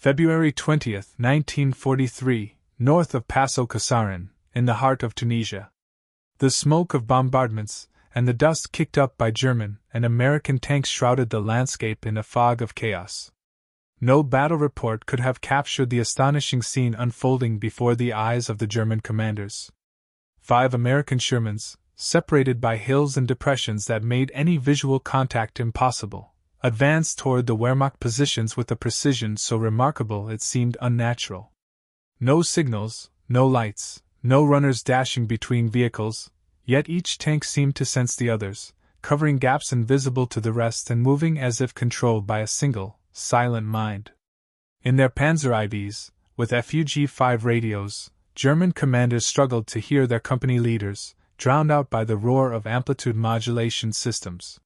February 20, 1943, north of Paso Casarin, in the heart of Tunisia. The smoke of bombardments and the dust kicked up by German and American tanks shrouded the landscape in a fog of chaos. No battle report could have captured the astonishing scene unfolding before the eyes of the German commanders. 5 American Shermans, separated by hills and depressions that made any visual contact impossible, advanced toward the Wehrmacht positions with a precision so remarkable it seemed unnatural. No signals, no lights, no runners dashing between vehicles, yet each tank seemed to sense the others, covering gaps invisible to the rest and moving as if controlled by a single, silent mind. In their Panzer IVs, with FUG-5 radios, German commanders struggled to hear their company leaders, drowned out by the roar of amplitude modulation systems.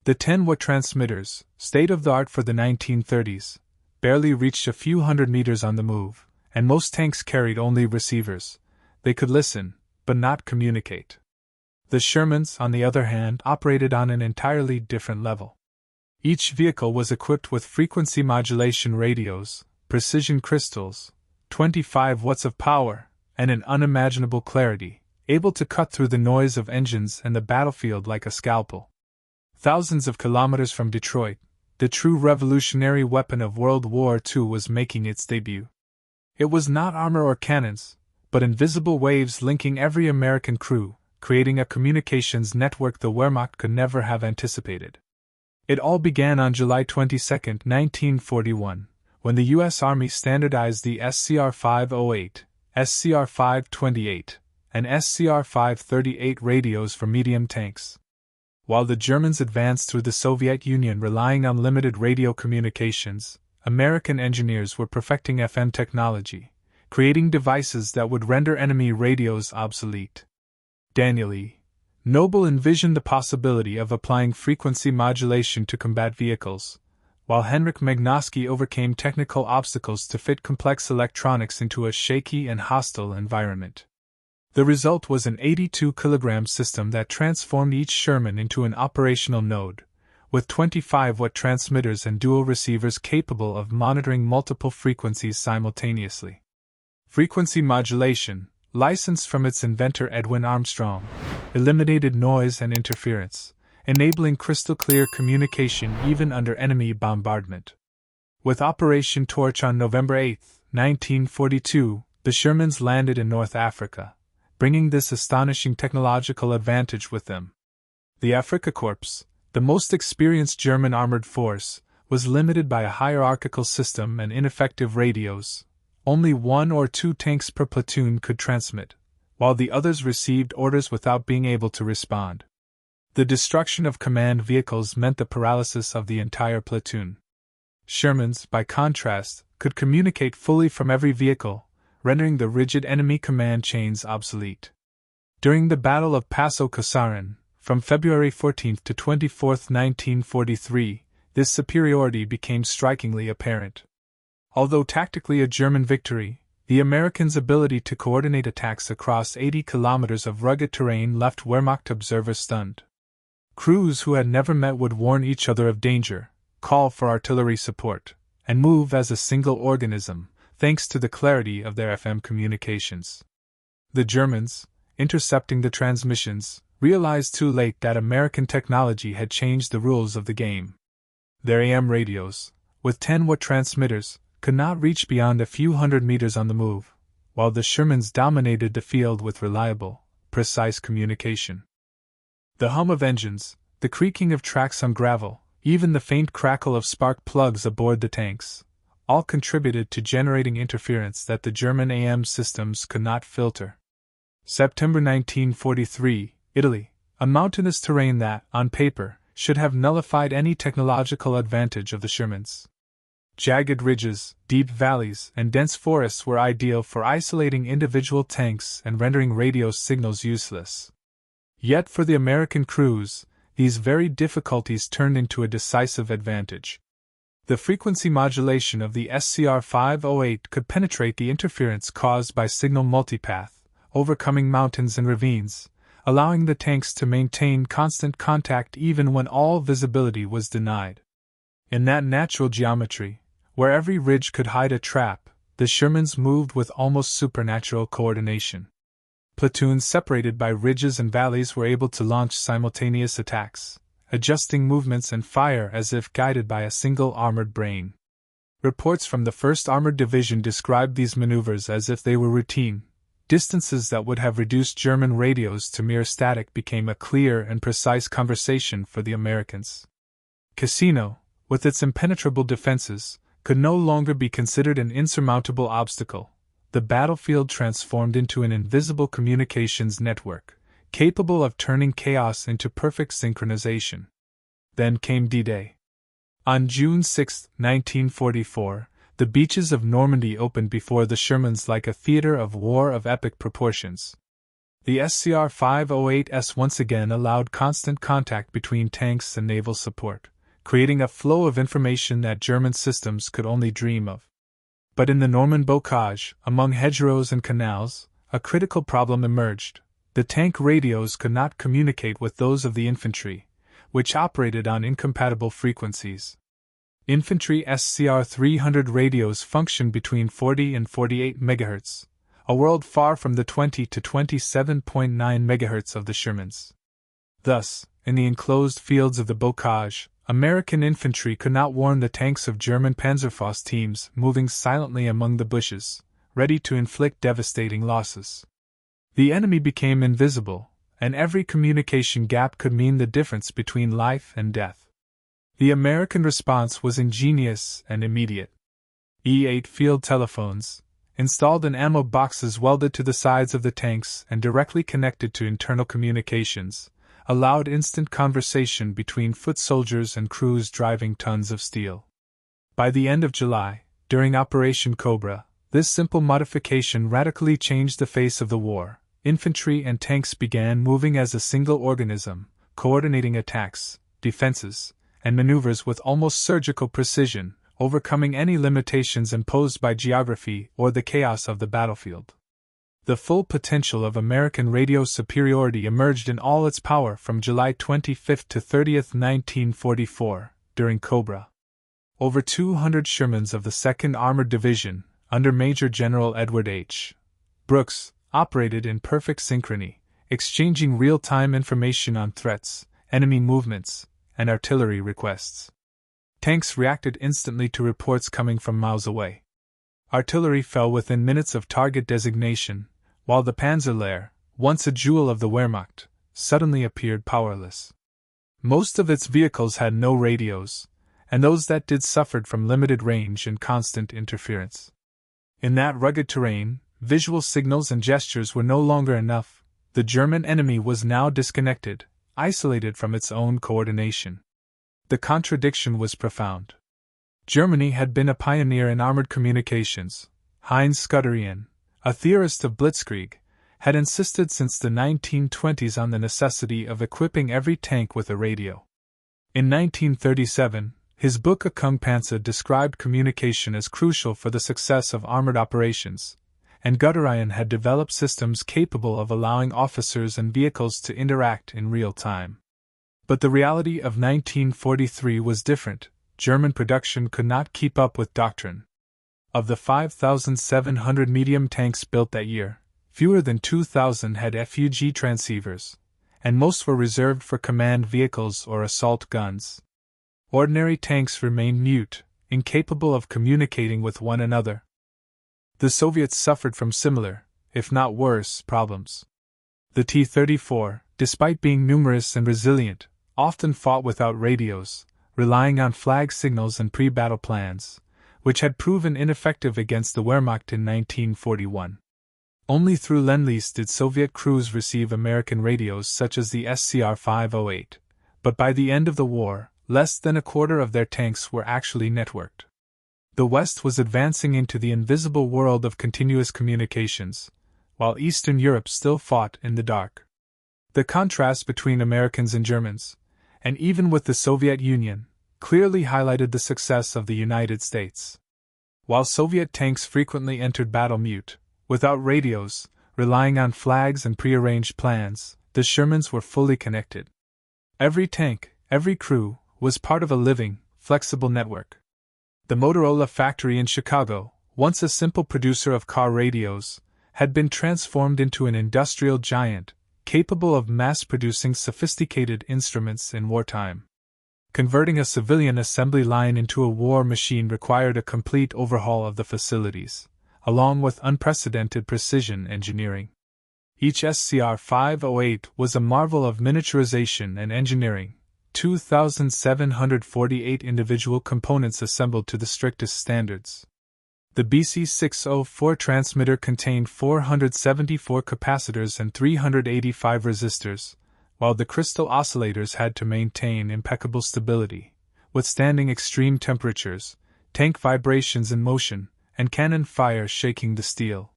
The 10-watt transmitters, state-of-the-art for the 1930s, barely reached a few hundred meters on the move, and most tanks carried only receivers. They could listen, but not communicate. The Shermans, on the other hand, operated on an entirely different level. Each vehicle was equipped with frequency modulation radios, precision crystals, 25 watts of power, and an unimaginable clarity, able to cut through the noise of engines and the battlefield like a scalpel. Thousands of kilometers from Detroit, the true revolutionary weapon of World War II was making its debut. It was not armor or cannons, but invisible waves linking every American crew, creating a communications network the Wehrmacht could never have anticipated. It all began on July 22, 1941, when the U.S. Army standardized the SCR-508, SCR-528, and SCR-538 radios for medium tanks. While the Germans advanced through the Soviet Union relying on limited radio communications, American engineers were perfecting FM technology, creating devices that would render enemy radios obsolete. Daniel E. Noble envisioned the possibility of applying frequency modulation to combat vehicles, while Henryk Magnoski overcame technical obstacles to fit complex electronics into a shaky and hostile environment. The result was an 82-kilogram system that transformed each Sherman into an operational node, with 25-watt transmitters and dual receivers capable of monitoring multiple frequencies simultaneously. Frequency modulation, licensed from its inventor Edwin Armstrong, eliminated noise and interference, enabling crystal-clear communication even under enemy bombardment. With Operation Torch on November 8, 1942, the Shermans landed in North Africa, bringing this astonishing technological advantage with them. The Afrika Korps, the most experienced German armored force, was limited by a hierarchical system and ineffective radios. Only 1 or 2 tanks per platoon could transmit, while the others received orders without being able to respond. The destruction of command vehicles meant the paralysis of the entire platoon. Shermans, by contrast, could communicate fully from every vehicle, rendering the rigid enemy command chains obsolete. During the Battle of Paso Casarin, from February 14 to 24, 1943, this superiority became strikingly apparent. Although tactically a German victory, the Americans' ability to coordinate attacks across 80 kilometers of rugged terrain left Wehrmacht observers stunned. Crews who had never met would warn each other of danger, call for artillery support, and move as a single organism, thanks to the clarity of their FM communications. The Germans, intercepting the transmissions, realized too late that American technology had changed the rules of the game. Their AM radios, with 10-watt transmitters, could not reach beyond a few hundred meters on the move, while the Shermans dominated the field with reliable, precise communication. The hum of engines, the creaking of tracks on gravel, even the faint crackle of spark plugs aboard the tanks, all contributed to generating interference that the German AM systems could not filter. September 1943, Italy, a mountainous terrain that, on paper, should have nullified any technological advantage of the Shermans. Jagged ridges, deep valleys, and dense forests were ideal for isolating individual tanks and rendering radio signals useless. Yet for the American crews, these very difficulties turned into a decisive advantage. The frequency modulation of the SCR-508 could penetrate the interference caused by signal multipath, overcoming mountains and ravines, allowing the tanks to maintain constant contact even when all visibility was denied. In that natural geometry, Where every ridge could hide a trap, the Shermans moved with almost supernatural coordination. Platoons separated by ridges and valleys were able to launch simultaneous attacks, adjusting movements and fire as if guided by a single armored brain. Reports from the 1st Armored Division described these maneuvers as if they were routine. Distances that would have reduced German radios to mere static became a clear and precise conversation for the Americans. Cassino, with its impenetrable defenses, could no longer be considered an insurmountable obstacle. The battlefield transformed into an invisible communications network, capable of turning chaos into perfect synchronization. Then came D-Day. On June 6, 1944, the beaches of Normandy opened before the Shermans like a theater of war of epic proportions. The SCR-508S once again allowed constant contact between tanks and naval support, creating a flow of information that German systems could only dream of. But in the Norman bocage, among hedgerows and canals, a critical problem emerged. The tank radios could not communicate with those of the infantry, which operated on incompatible frequencies. Infantry SCR-300 radios functioned between 40 and 48 MHz, a world far from the 20 to 27.9 MHz of the Shermans. Thus, in the enclosed fields of the bocage, American infantry could not warn the tanks of German Panzerfaust teams moving silently among the bushes, ready to inflict devastating losses. The enemy became invisible, and every communication gap could mean the difference between life and death. The American response was ingenious and immediate. E-8 field telephones, installed in ammo boxes welded to the sides of the tanks and directly connected to internal communications, allowed instant conversation between foot soldiers and crews driving tons of steel. By the end of July, during Operation Cobra, this simple modification radically changed the face of the war. Infantry and tanks began moving as a single organism, coordinating attacks, defenses, and maneuvers with almost surgical precision, overcoming any limitations imposed by geography or the chaos of the battlefield. The full potential of American radio superiority emerged in all its power from July 25 to 30, 1944, during Cobra. Over 200 Shermans of the 2nd Armored Division, under Major General Edward H. Brooks, operated in perfect synchrony, exchanging real-time information on threats, enemy movements, and artillery requests. Tanks reacted instantly to reports coming from miles away. Artillery fell within minutes of target designation, while the Panzer, once a jewel of the Wehrmacht, suddenly appeared powerless. Most of its vehicles had no radios, and those that did suffered from limited range and constant interference. In that rugged terrain, visual signals and gestures were no longer enough. The German enemy was now disconnected, isolated from its own coordination. The contradiction was profound. Germany had been a pioneer in armored communications. Heinz Schutterian, a theorist of blitzkrieg, had insisted since the 1920s on the necessity of equipping every tank with a radio. In 1937, his book Achtung Panzer described communication as crucial for the success of armored operations, and Schutterian had developed systems capable of allowing officers and vehicles to interact in real time. But the reality of 1943 was different. German production could not keep up with doctrine. Of the 5,700 medium tanks built that year, fewer than 2,000 had FUG transceivers, and most were reserved for command vehicles or assault guns. Ordinary tanks remained mute, incapable of communicating with one another. The Soviets suffered from similar, if not worse, problems. The T-34, despite being numerous and resilient, often fought without radios, relying on flag signals and pre-battle plans, which had proven ineffective against the Wehrmacht in 1941. Only through Lend-Lease did Soviet crews receive American radios such as the SCR-508, but by the end of the war, less than a quarter of their tanks were actually networked. The West was advancing into the invisible world of continuous communications, while Eastern Europe still fought in the dark. The contrast between Americans and Germans, and even with the Soviet Union, clearly highlighted the success of the United States. While Soviet tanks frequently entered battle mute, without radios, relying on flags and prearranged plans, the Shermans were fully connected. Every tank, every crew, was part of a living, flexible network. The Motorola factory in Chicago, once a simple producer of car radios, had been transformed into an industrial giant, capable of mass-producing sophisticated instruments in wartime. Converting a civilian assembly line into a war machine required a complete overhaul of the facilities, along with unprecedented precision engineering. Each SCR-508 was a marvel of miniaturization and engineering, 2,748 individual components assembled to the strictest standards. The BC-604 transmitter contained 474 capacitors and 385 resistors, while the crystal oscillators had to maintain impeccable stability, withstanding extreme temperatures, tank vibrations in motion, and cannon fire shaking the steel.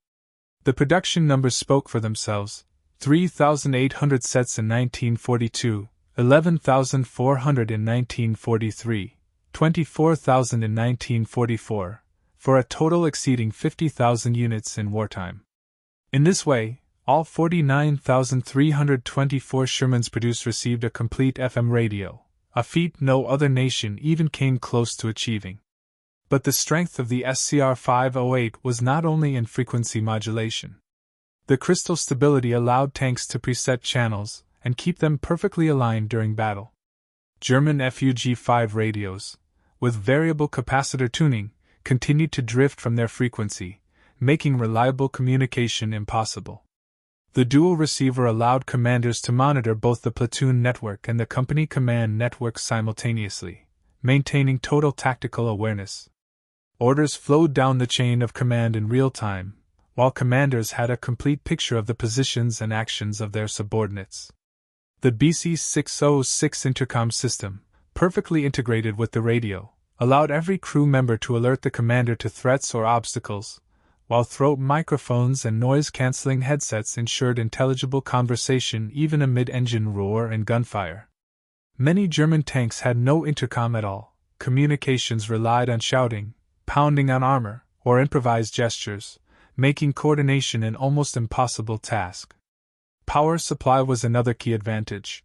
The production numbers spoke for themselves: 3,800 sets in 1942, 11,400 in 1943, 24,000 in 1944, for a total exceeding 50,000 units in wartime. In this way, all 49,324 Shermans produced received a complete FM radio, a feat no other nation even came close to achieving. But the strength of the SCR-508 was not only in frequency modulation. The crystal stability allowed tanks to preset channels and keep them perfectly aligned during battle. German FUG-5 radios, with variable capacitor tuning, continued to drift from their frequency, making reliable communication impossible. The dual receiver allowed commanders to monitor both the platoon network and the company command network simultaneously, maintaining total tactical awareness. Orders flowed down the chain of command in real time, while commanders had a complete picture of the positions and actions of their subordinates. The BC-606 intercom system, perfectly integrated with the radio, allowed every crew member to alert the commander to threats or obstacles, while throat microphones and noise-canceling headsets ensured intelligible conversation even amid engine roar and gunfire. Many German tanks had no intercom at all. Communications relied on shouting, pounding on armor, or improvised gestures, making coordination an almost impossible task. Power supply was another key advantage.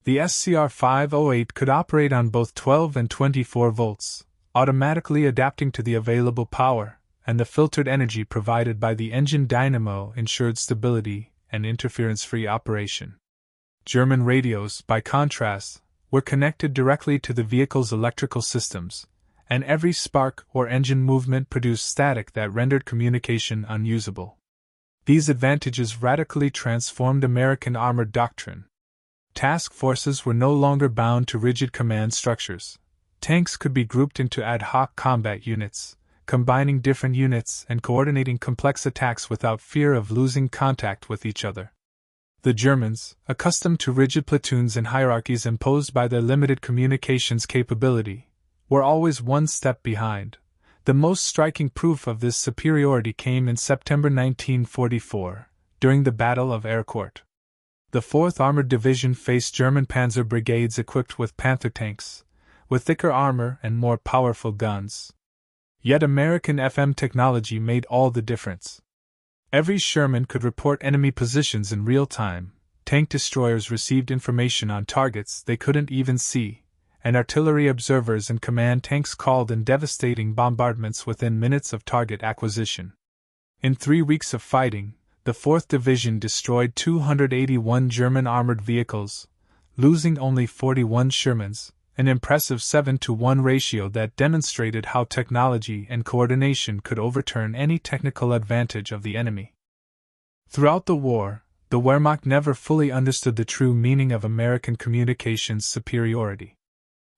The SCR-508 could operate on both 12 and 24 volts, automatically adapting to the available power, and the filtered energy provided by the engine dynamo ensured stability and interference-free operation. German radios, by contrast, were connected directly to the vehicle's electrical systems, and every spark or engine movement produced static that rendered communication unusable. These advantages radically transformed American armored doctrine. Task forces were no longer bound to rigid command structures. Tanks could be grouped into ad hoc combat units, combining different units and coordinating complex attacks without fear of losing contact with each other. The Germans, accustomed to rigid platoons and hierarchies imposed by their limited communications capability, were always one step behind. The most striking proof of this superiority came in September 1944, during the Battle of Ercourt. The 4th Armored Division faced German Panzer brigades equipped with Panther tanks, with thicker armor and more powerful guns. Yet American FM technology made all the difference. Every Sherman could report enemy positions in real time, tank destroyers received information on targets they couldn't even see, and artillery observers and command tanks called in devastating bombardments within minutes of target acquisition. In 3 weeks of fighting, the 4th Division destroyed 281 German armored vehicles, losing only 41 Shermans, an impressive 7-to-1 ratio that demonstrated how technology and coordination could overturn any technical advantage of the enemy. Throughout the war, the Wehrmacht never fully understood the true meaning of American communications superiority.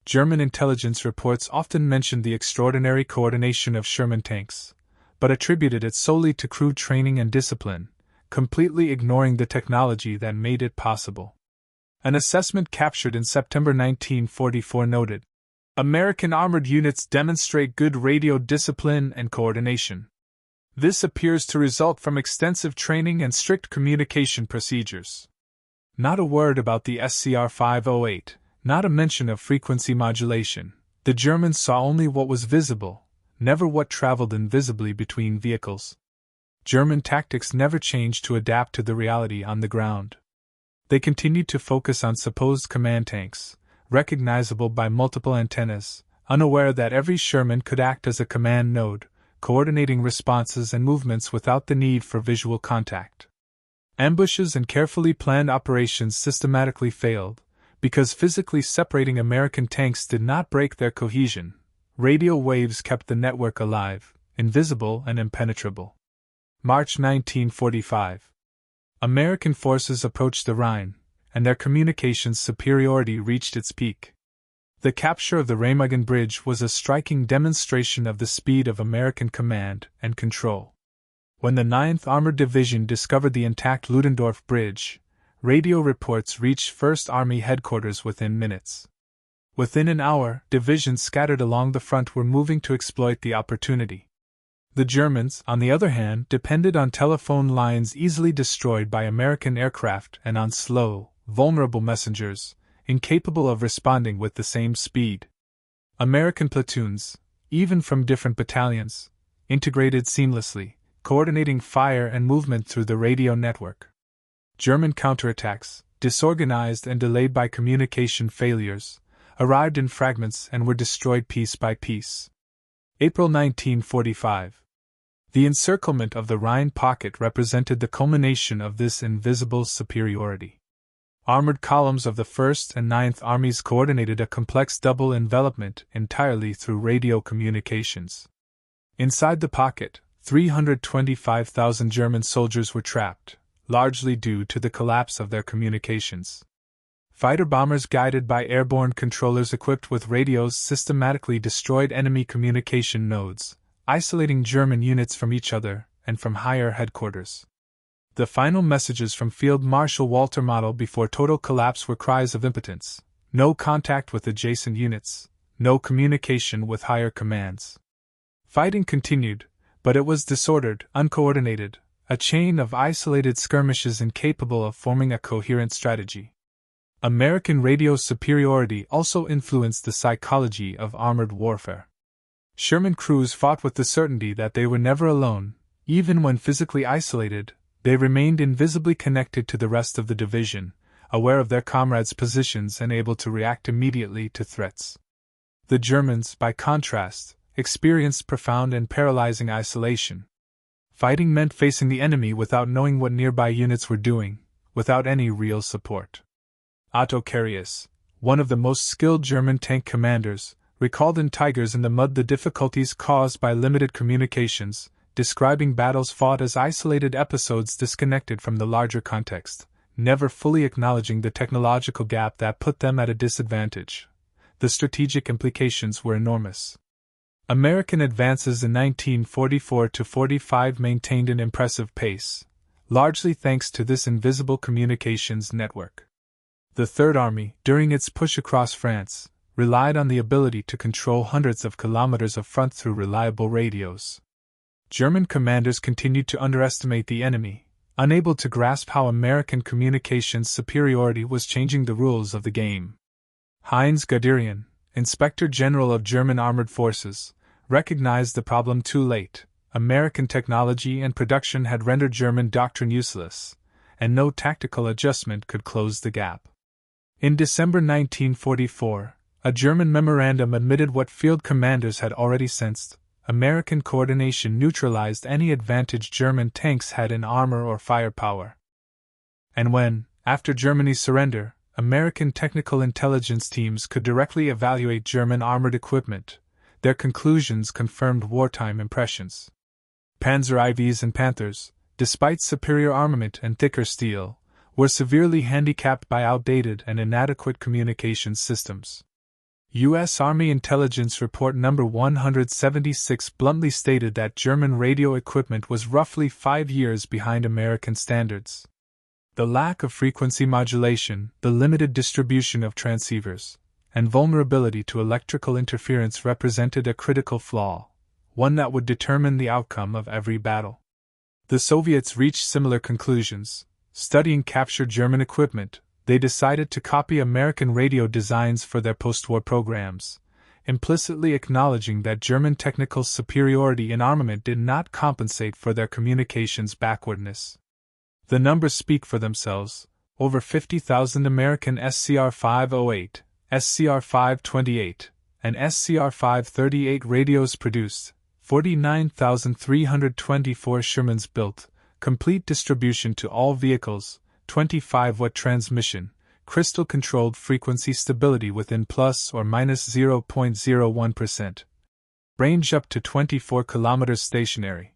German intelligence reports often mentioned the extraordinary coordination of Sherman tanks, but attributed it solely to crew training and discipline, completely ignoring the technology that made it possible. An assessment captured in September 1944 noted, "American armored units demonstrate good radio discipline and coordination. This appears to result from extensive training and strict communication procedures." Not a word about the SCR-508, not a mention of frequency modulation. The Germans saw only what was visible, never what traveled invisibly between vehicles. German tactics never changed to adapt to the reality on the ground. They continued to focus on supposed command tanks, recognizable by multiple antennas, unaware that every Sherman could act as a command node, coordinating responses and movements without the need for visual contact. Ambushes and carefully planned operations systematically failed, because physically separating American tanks did not break their cohesion. Radio waves kept the network alive, invisible and impenetrable. March 1945. American forces approached the Rhine, and their communications superiority reached its peak. The capture of the Remagen Bridge was a striking demonstration of the speed of American command and control. When the 9th Armored Division discovered the intact Ludendorff Bridge, radio reports reached 1st Army headquarters within minutes. Within an hour, divisions scattered along the front were moving to exploit the opportunity. The Germans, on the other hand, depended on telephone lines easily destroyed by American aircraft and on slow, vulnerable messengers, incapable of responding with the same speed. American platoons, even from different battalions, integrated seamlessly, coordinating fire and movement through the radio network. German counterattacks, disorganized and delayed by communication failures, arrived in fragments and were destroyed piece by piece. April 1945. The encirclement of the Rhine pocket represented the culmination of this invisible superiority. Armored columns of the 1st and 9th Armies coordinated a complex double envelopment entirely through radio communications. Inside the pocket, 325,000 German soldiers were trapped, largely due to the collapse of their communications. Fighter bombers guided by airborne controllers equipped with radios systematically destroyed enemy communication nodes, isolating German units from each other and from higher headquarters. The final messages from Field Marshal Walter Model before total collapse were cries of impotence: no contact with adjacent units, no communication with higher commands. Fighting continued, but it was disordered, uncoordinated, a chain of isolated skirmishes incapable of forming a coherent strategy. American radio superiority also influenced the psychology of armored warfare. Sherman crews fought with the certainty that they were never alone. Even when physically isolated, they remained invisibly connected to the rest of the division, aware of their comrades' positions and able to react immediately to threats. The Germans, by contrast, experienced profound and paralyzing isolation. Fighting meant facing the enemy without knowing what nearby units were doing, without any real support. Otto Carius, one of the most skilled German tank commanders, recalled in Tigers in the Mud the difficulties caused by limited communications, describing battles fought as isolated episodes disconnected from the larger context, never fully acknowledging the technological gap that put them at a disadvantage. The strategic implications were enormous. American advances in 1944-45 maintained an impressive pace, largely thanks to this invisible communications network. The Third Army, during its push across France, relied on the ability to control hundreds of kilometers of front through reliable radios. German commanders continued to underestimate the enemy, unable to grasp how American communications superiority was changing the rules of the game. Heinz Guderian, Inspector General of German Armored Forces, recognized the problem too late. American technology and production had rendered German doctrine useless, and no tactical adjustment could close the gap. In December 1944, a German memorandum admitted what field commanders had already sensed: American coordination neutralized any advantage German tanks had in armor or firepower. And when, after Germany's surrender, American technical intelligence teams could directly evaluate German armored equipment, their conclusions confirmed wartime impressions. Panzer IVs and Panthers, despite superior armament and thicker steel, were severely handicapped by outdated and inadequate communications systems. U.S. Army Intelligence Report No. 176 bluntly stated that German radio equipment was roughly 5 years behind American standards. The lack of frequency modulation, the limited distribution of transceivers, and vulnerability to electrical interference represented a critical flaw, one that would determine the outcome of every battle. The Soviets reached similar conclusions. Studying captured German equipment, they decided to copy American radio designs for their post-war programs, implicitly acknowledging that German technical superiority in armament did not compensate for their communications backwardness. The numbers speak for themselves: over 50,000 American SCR-508, SCR-528, and SCR-538 radios produced, 49,324 Shermans built, complete distribution to all vehicles, 25-watt transmission, crystal-controlled frequency stability within plus or minus 0.01%. Range up to 24 kilometers stationary.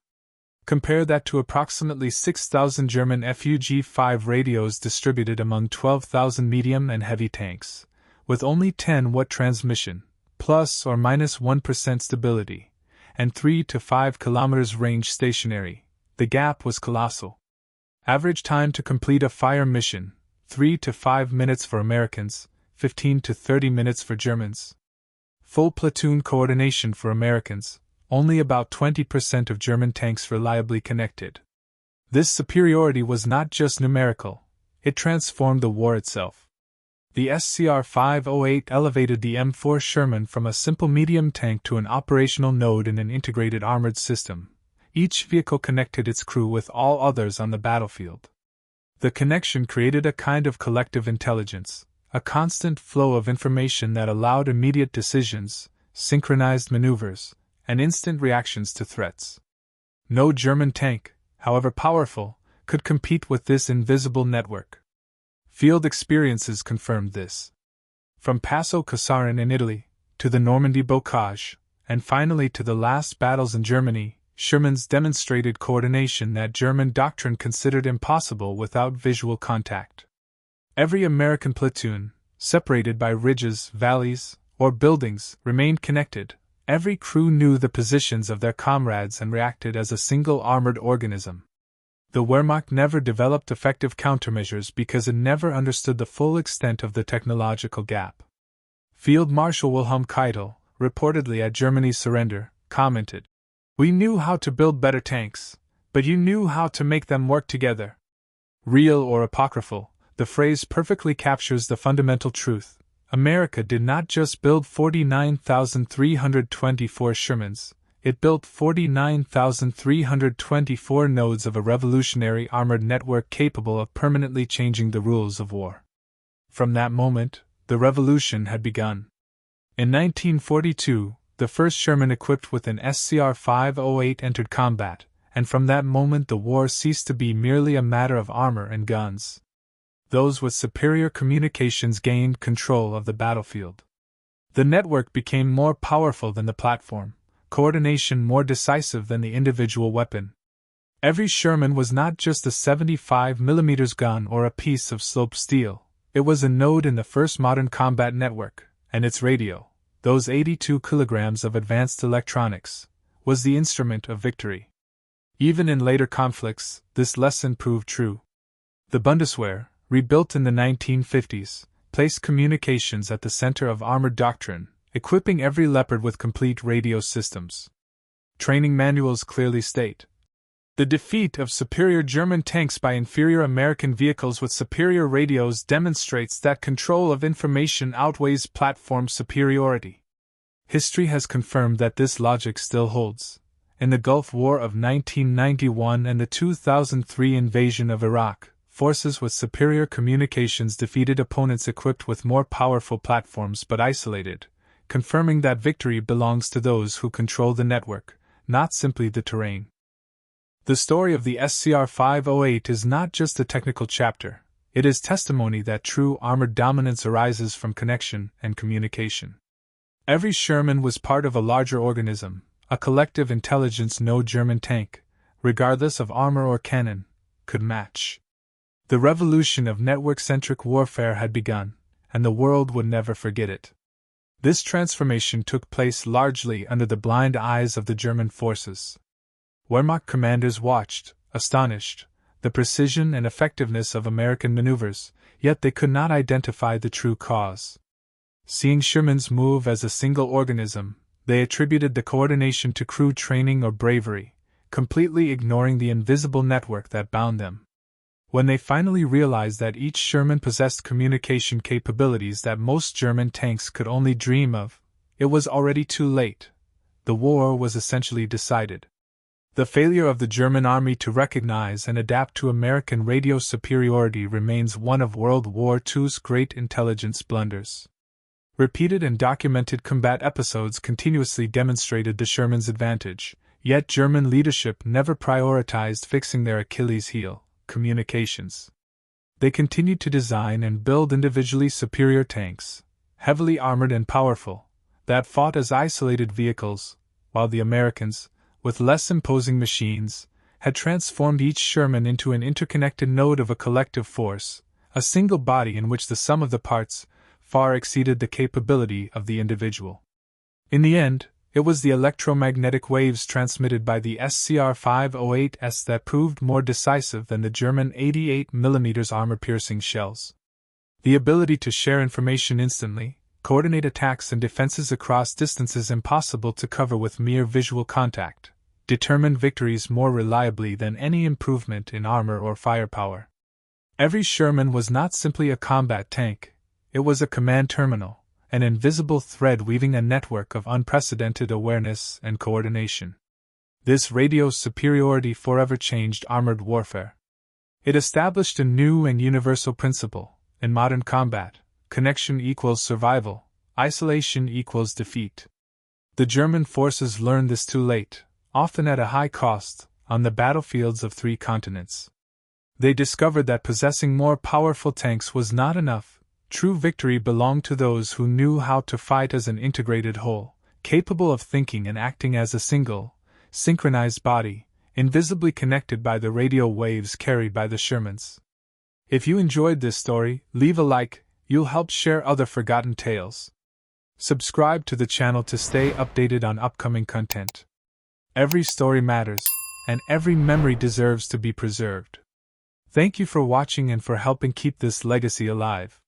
Compare that to approximately 6,000 German Fug-5 radios distributed among 12,000 medium and heavy tanks, with only 10-watt transmission, plus or minus 1% stability, and 3 to 5 kilometers range stationary. The gap was colossal. Average time to complete a fire mission, 3 to 5 minutes for Americans, 15 to 30 minutes for Germans. Full platoon coordination for Americans, only about 20% of German tanks reliably connected. This superiority was not just numerical, it transformed the war itself. The SCR-508 elevated the M4 Sherman from a simple medium tank to an operational node in an integrated armored system. Each vehicle connected its crew with all others on the battlefield. The connection created a kind of collective intelligence, a constant flow of information that allowed immediate decisions, synchronized maneuvers, and instant reactions to threats. No German tank, however powerful, could compete with this invisible network. Field experiences confirmed this. From Passo Casarin in Italy, to the Normandy bocage, and finally to the last battles in Germany, Shermans demonstrated coordination that German doctrine considered impossible without visual contact. Every American platoon, separated by ridges, valleys, or buildings, remained connected. Every crew knew the positions of their comrades and reacted as a single armored organism. The Wehrmacht never developed effective countermeasures because it never understood the full extent of the technological gap. Field Marshal Wilhelm Keitel, reportedly at Germany's surrender, commented, "We knew how to build better tanks, but you knew how to make them work together." Real or apocryphal, the phrase perfectly captures the fundamental truth. America did not just build 49,324 Shermans, it built 49,324 nodes of a revolutionary armored network capable of permanently changing the rules of war. From that moment, the revolution had begun. In 1942, the first Sherman equipped with an SCR-508 entered combat, and from that moment the war ceased to be merely a matter of armor and guns. Those with superior communications gained control of the battlefield. The network became more powerful than the platform, coordination more decisive than the individual weapon. Every Sherman was not just a 75mm gun or a piece of sloped steel, it was a node in the first modern combat network, and its radio, those 82 kilograms of advanced electronics, was the instrument of victory. Even in later conflicts, this lesson proved true. The Bundeswehr, rebuilt in the 1950s, placed communications at the center of armored doctrine, equipping every Leopard with complete radio systems. Training manuals clearly state, "The defeat of superior German tanks by inferior American vehicles with superior radios demonstrates that control of information outweighs platform superiority." History has confirmed that this logic still holds. In the Gulf War of 1991 and the 2003 invasion of Iraq, forces with superior communications defeated opponents equipped with more powerful platforms but isolated, confirming that victory belongs to those who control the network, not simply the terrain. The story of the SCR-508 is not just a technical chapter, it is testimony that true armored dominance arises from connection and communication. Every Sherman was part of a larger organism, a collective intelligence no German tank, regardless of armor or cannon, could match. The revolution of network-centric warfare had begun, and the world would never forget it. This transformation took place largely under the blind eyes of the German forces. Wehrmacht commanders watched, astonished, the precision and effectiveness of American maneuvers, yet they could not identify the true cause. Seeing Shermans move as a single organism, they attributed the coordination to crew training or bravery, completely ignoring the invisible network that bound them. When they finally realized that each Sherman possessed communication capabilities that most German tanks could only dream of, it was already too late. The war was essentially decided. The failure of the German army to recognize and adapt to American radio superiority remains one of World War II's great intelligence blunders. Repeated and documented combat episodes continuously demonstrated the Sherman's advantage, yet German leadership never prioritized fixing their Achilles heel, communications. They continued to design and build individually superior tanks, heavily armored and powerful, that fought as isolated vehicles, while the Americans, with less imposing machines, had transformed each Sherman into an interconnected node of a collective force, a single body in which the sum of the parts far exceeded the capability of the individual. In the end, it was the electromagnetic waves transmitted by the SCR-508S that proved more decisive than the German 88mm armor-piercing shells. The ability to share information instantly, coordinate attacks and defenses across distances impossible to cover with mere visual contact, determined victories more reliably than any improvement in armor or firepower. Every Sherman was not simply a combat tank, it was a command terminal, an invisible thread weaving a network of unprecedented awareness and coordination. This radio superiority forever changed armored warfare. It established a new and universal principle: in modern combat, connection equals survival, isolation equals defeat. The German forces learned this too late, often at a high cost, on the battlefields of 3 continents. They discovered that possessing more powerful tanks was not enough. True victory belonged to those who knew how to fight as an integrated whole, capable of thinking and acting as a single, synchronized body, invisibly connected by the radio waves carried by the Shermans. If you enjoyed this story, leave a like, you'll help share other forgotten tales. Subscribe to the channel to stay updated on upcoming content. Every story matters, and every memory deserves to be preserved. Thank you for watching and for helping keep this legacy alive.